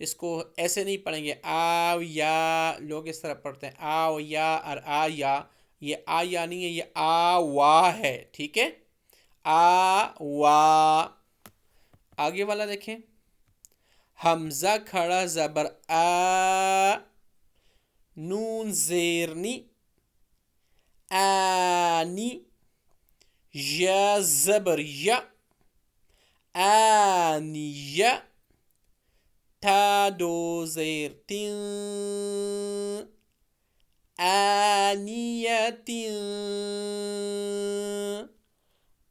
اس کو ایسے نہیں پڑھیں گے آ یا، لوگ اس طرح پڑھتے ہیں آ یا اور آ یا، یہ آ یا نہیں ہے، یہ آ وا ہے، ٹھیک ہے، آ وا۔ آگے والا دیکھیں، حمزہ کھڑا زبر آ، نون زیر نی، آنی، یا زبر یا، آنیہ، تا دو زیر تین، آنیتین،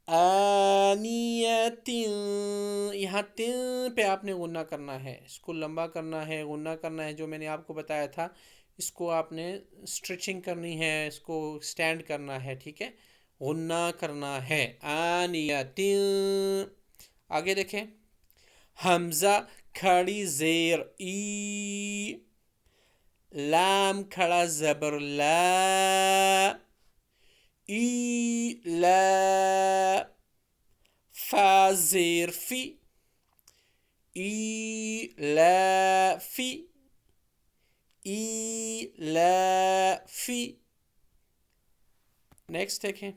آنیتین۔ یہاں تین پہ آپ نے غنہ کرنا ہے، اس کو لمبا کرنا ہے، غنہ کرنا ہے، جو میں نے آپ کو بتایا تھا، اس کو آپ نے اسٹریچنگ کرنی ہے، اس کو سٹینڈ کرنا ہے، ٹھیک ہے، غنہ کرنا ہے، آنیتین۔ آگے دیکھیں، حمزہ کھڑی زیر ای، لام کھڑا زبر لا، ای لا، فا زیر فی، ای لا فی، ای لا فی۔ نیکسٹ دیکھیں،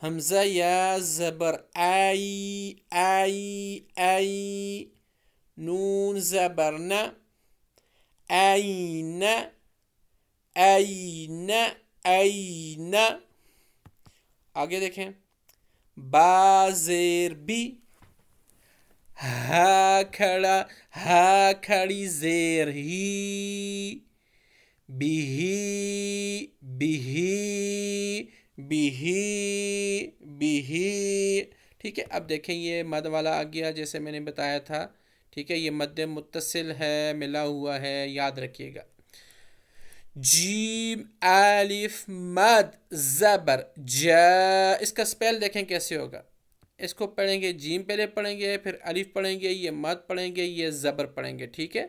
حمزہ یا زبر آئی، آئی آئی، نون زبر نا، آئین، آئین آئین۔ آگے دیکھیں، با زیر بی، ہا کھڑا، ہا کھڑی زیر ہی، بھی، بھی، بھی، بھی، ٹھیک ہے۔ اب دیکھیں یہ مد والا آ گیا جیسے میں نے بتایا تھا، ٹھیک ہے، یہ مد متصل ہے، ملا ہوا ہے، یاد رکھیے گا۔ جیم الف مد زبر جا، اس کا سپیل دیکھیں کیسے ہوگا، اس کو پڑھیں گے، جیم پہلے پڑھیں گے، پھر الف پڑھیں گے، یہ مد پڑھیں گے، یہ زبر پڑھیں گے، ٹھیک ہے،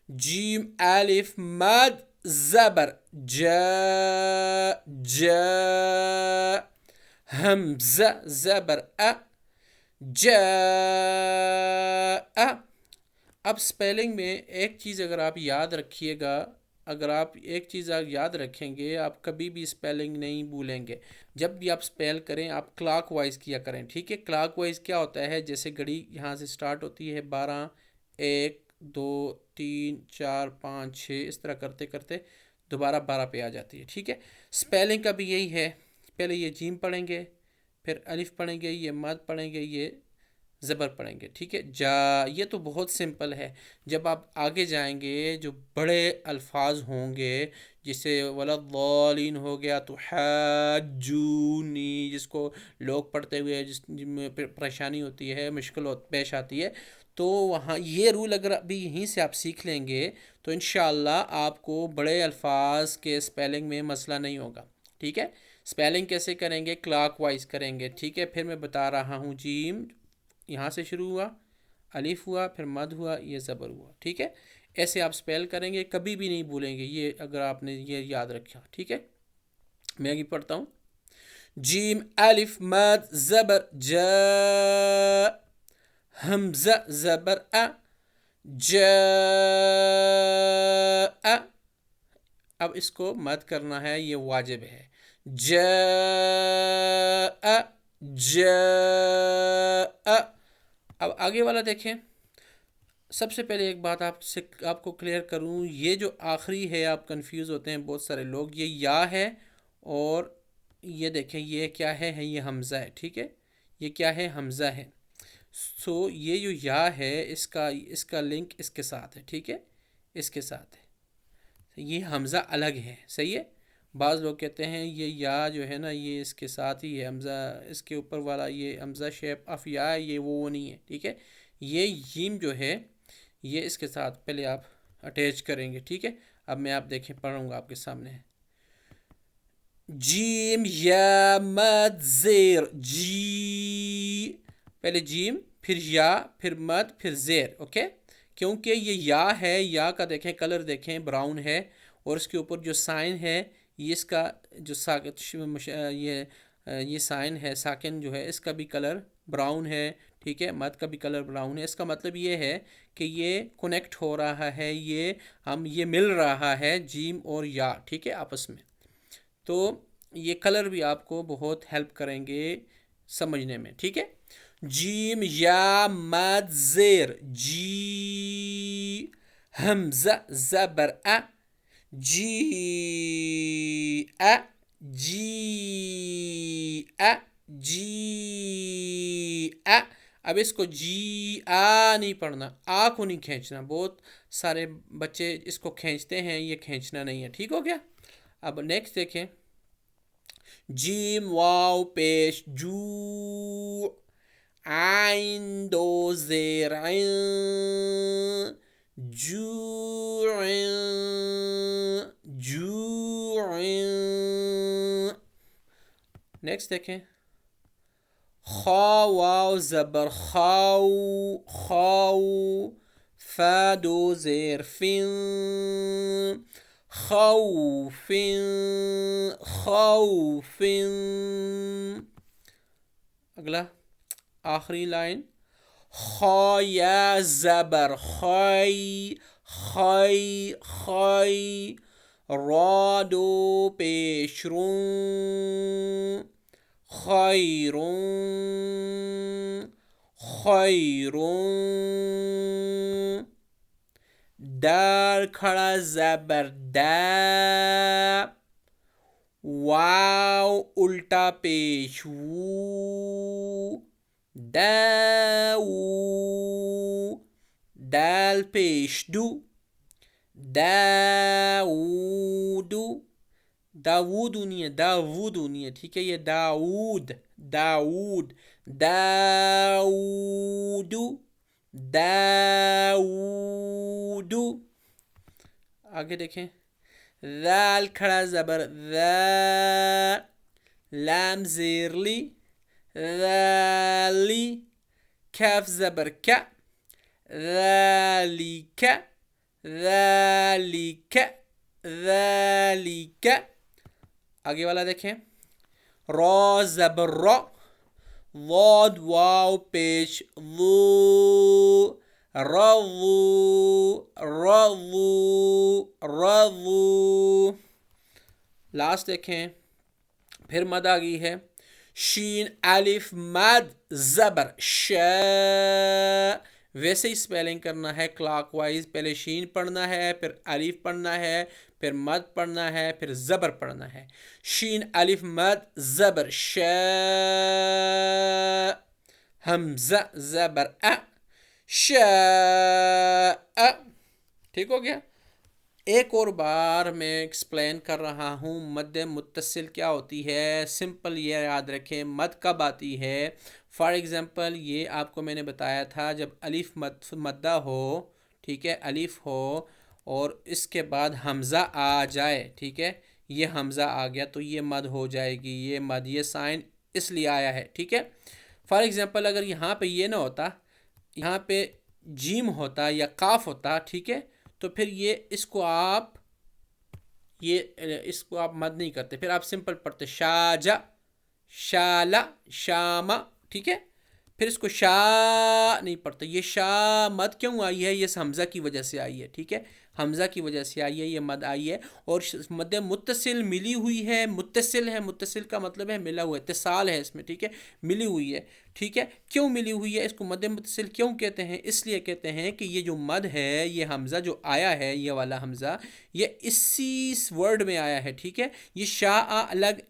جیم الف مد زبر جا، جا، حمزہ زبر ا، جا۔ اب سپیلنگ میں ایک چیز اگر آپ یاد رکھیے گا، اگر آپ ایک چیز یاد رکھیں گے، آپ کبھی بھی سپیلنگ نہیں بھولیں گے، جب بھی آپ سپیل کریں آپ کلاک وائز کیا کریں، ٹھیک ہے۔ کلاک وائز کیا ہوتا ہے، جیسے گھڑی یہاں سے سٹارٹ ہوتی ہے 12، 1، 2، 3، 4، 5، 6، اس طرح کرتے کرتے دوبارہ 12 پہ آ جاتی ہے، ٹھیک ہے۔ سپیلنگ کا بھی یہی ہے، پہلے یہ جیم پڑھیں گے، پھر الف پڑھیں گے، یہ مد پڑھیں گے، یہ زبر پڑھیں گے، ٹھیک ہے، جا۔ یہ تو بہت سمپل ہے، جب آپ آگے جائیں گے جو بڑے الفاظ ہوں گے، جسے وَلَضَّالِينَ ہو گیا، تو حاجونی، جس کو لوگ پڑھتے ہوئے جن میں پریشانی ہوتی ہے، مشکل پیش آتی ہے، تو وہاں یہ رول اگر ابھی یہیں سے آپ سیکھ لیں گے تو انشاءاللہ آپ کو بڑے الفاظ کے سپیلنگ میں مسئلہ نہیں ہوگا، ٹھیک ہے۔ سپیلنگ کیسے کریں گے، کلاک وائز کریں گے، ٹھیک ہے۔ پھر میں بتا رہا ہوں، جیم یہاں سے شروع ہوا، الف ہوا، پھر مد ہوا، یہ زبر ہوا، ٹھیک ہے، ایسے آپ سپیل کریں گے، کبھی بھی نہیں بھولیں گے، یہ اگر آپ نے یہ یاد رکھا، ٹھیک ہے۔ میں آگے پڑھتا ہوں، جیم الف مد زبر جا، حمزہ زبر ا، جا۔ اب اس کو مد کرنا ہے، یہ واجب ہے، جا، جا۔ اب آگے والا دیکھیں، سب سے پہلے ایک بات آپ کو کلیئر کروں، یہ جو آخری ہے، آپ کنفیوز ہوتے ہیں بہت سارے لوگ، یہ یا ہے، اور یہ دیکھیں یہ کیا ہے، یہ حمزہ ہے، ٹھیک ہے، یہ کیا ہے، حمزہ ہے۔ سو یہ جو یا ہے، اس کا لنک اس کے ساتھ ہے، ٹھیک ہے، اس کے ساتھ ہے، یہ حمزہ الگ ہے، صحیح ہے۔ بعض لوگ کہتے ہیں یہ یا جو ہے نا، یہ اس کے ساتھ ہی ہے، حمزہ اس کے اوپر والا یہ حمزہ شیپ آف یا ہے، یہ وہ نہیں ہے، ٹھیک ہے۔ یہ جیم جو ہے یہ اس کے ساتھ پہلے آپ اٹیچ کریں گے، ٹھیک ہے۔ اب میں آپ دیکھیں پڑھوں گا آپ کے سامنے، جیم یا مد زیر جی، پہلے جیم، پھر یا، پھر مد، پھر زیر، اوکے۔ کیونکہ یہ یا ہے، یا کا دیکھیں کلر دیکھیں براؤن ہے، اور اس کے اوپر جو سائن ہے، یہ اس کا جو یہ سائن ہے، ساکن جو ہے، اس کا بھی کلر براؤن ہے، ٹھیک ہے، مد کا بھی کلر براؤن ہے. اس کا مطلب یہ ہے کہ یہ کنیکٹ ہو رہا ہے، یہ مل رہا ہے جیم اور یا، ٹھیک ہے، آپس میں. تو یہ کلر بھی آپ کو بہت ہیلپ کریں گے سمجھنے میں، ٹھیک ہے. جیم یا مد زیر جی، حمزہ زبر ا، جی ا، جی ا، جی ا. اب اس کو جی آ نہیں پڑھنا، آ کو نہیں کھینچنا. بہت سارے بچے اس کو کھینچتے ہیں، یہ کھینچنا نہیں ہے، ٹھیک ہو گیا. اب نیکسٹ دیکھیں، جیم واو پیش جو، عین دو زیر عین، جوع، جوع. نیکسٹ دیکھیں، خا واو زبر خاو، خاو، فا دو زیر فن، خوف، خوف. اگلا آخری لائن، خا یا زبر خی، خی، خی، را دو پیش رون، خیرون، خیرون. دال کھڑا زبر دا، واو الٹا پیش وو، داو، دال پیش دو، داودو. داودو نہیں ہے، داودو نہیں ہے، ٹھیک ہے، یہ داود، داود، داودو، داودو. آگے دیکھیں، ذال کھڑا زبر ذا، لام زیر لی، ذالی، کاف زبر کا، ذالک، ذالک، ذالک. آگے والا دیکھیں، را زبر را، ضاد واو پیش ضو، رضو، رضو، رضو. لاسٹ دیکھیں، پھر مد آ گئی ہے، شین الف مد زبر شا. ویسے ہی سپیلنگ کرنا ہے کلاک وائز، پہلے شین پڑھنا ہے، پھر الف پڑھنا ہے، پھر مد پڑھنا ہے، پھر زبر پڑھنا ہے. شین الف مد زبر شا، حمزہ زبر ا، شاء. ٹھیک ہو گیا. ایک اور بار میں ایکسپلین کر رہا ہوں مد متصل کیا ہوتی ہے. سمپل یہ یاد رکھیں، مد کب آتی ہے. فار ایگزامپل یہ آپ کو میں نے بتایا تھا، جب الف مدہ ہو، ٹھیک ہے، الف ہو اور اس کے بعد حمزہ آ جائے، ٹھیک ہے، یہ حمزہ آ گیا تو یہ مد ہو جائے گی. یہ مد، یہ سائن اس لیے آیا ہے، ٹھیک ہے. فار ایگزامپل اگر یہاں پہ یہ نہ ہوتا، یہاں پہ جیم ہوتا یا قاف ہوتا، ٹھیک ہے، تو پھر اس کو آپ مد نہیں کرتے، پھر آپ سمپل پڑھتے شاجا، شالا، شاما، ٹھیک ہے. پھر اس کو شا نہیں پڑھتے. یہ شا مد کیوں آئی ہے؟ یہ حمزہ کی وجہ سے آئی ہے، ٹھیک ہے، حمزہ کی وجہ سے آئی ہے، یہ مد آئی ہے. اور مد متصل ملی ہوئی ہے، متصل ہے، متصل کا مطلب ہے ملا ہوا، اتصال ہے اس میں، ٹھیک ہے، ملی ہوئی ہے، ٹھیک ہے. کیوں ملی ہوئی ہے؟ اس کو مد متصل کیوں کہتے ہیں؟ اس لیے کہتے ہیں کہ یہ جو مد ہے، یہ حمزہ جو آیا ہے، یہ والا حمزہ، یہ اسی ورڈ میں آیا ہے، ٹھیک ہے. یہ شا الگ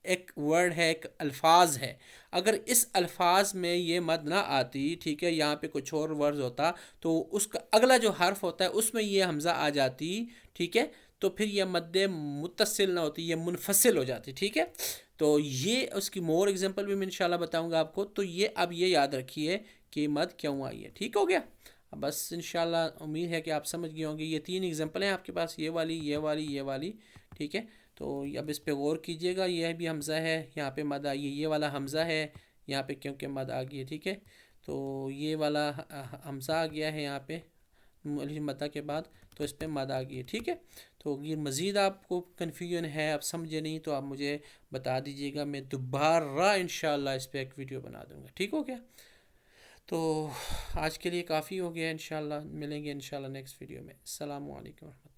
ایک ورڈ ہے، ایک الفاظ ہے. اگر اس الفاظ میں یہ مد نہ آتی، ٹھیک ہے، یہاں پہ کچھ اور ورڈ ہوتا تو اس کا اگلا جو حرف ہوتا ہے اس میں یہ حمزہ آ جاتی، ٹھیک ہے، تو پھر یہ مد متصل نہ ہوتی، یہ منفصل ہو جاتی، ٹھیک ہے. تو یہ اس کی مور ایگزامپل بھی میں انشاءاللہ بتاؤں گا آپ کو. تو اب یہ یاد رکھیے کہ مد کیوں آئی ہے. ٹھیک ہو گیا. بس انشاءاللہ امید ہے کہ آپ سمجھ گئے ہوں گے. یہ 3 ایگزامپل ہیں آپ کے پاس، یہ والی، یہ والی، یہ والی، ٹھیک ہے. تو اب اس پہ غور کیجئے گا. یہ بھی حمزہ ہے، یہاں پہ مد آئی ہے، یہ والا حمزہ ہے یہاں پہ کیونکہ مد آ گئی ہے، ٹھیک ہے. تو یہ والا حمزہ آ گیا ہے یہاں پہ مدہ کے بعد، تو اس پہ مد آ گئی ہے، ٹھیک ہے. تو یہ مزید آپ کو کنفیوژن ہے، آپ سمجھے نہیں، تو آپ مجھے بتا دیجئے گا، میں دوبارہ انشاءاللہ اس پہ ایک ویڈیو بنا دوں گا. ٹھیک ہو گیا. تو آج کے لیے کافی ہو گیا، انشاءاللہ ملیں گے انشاءاللہ نیکسٹ ویڈیو میں۔ السلام علیکم ورحمۃ اللہ۔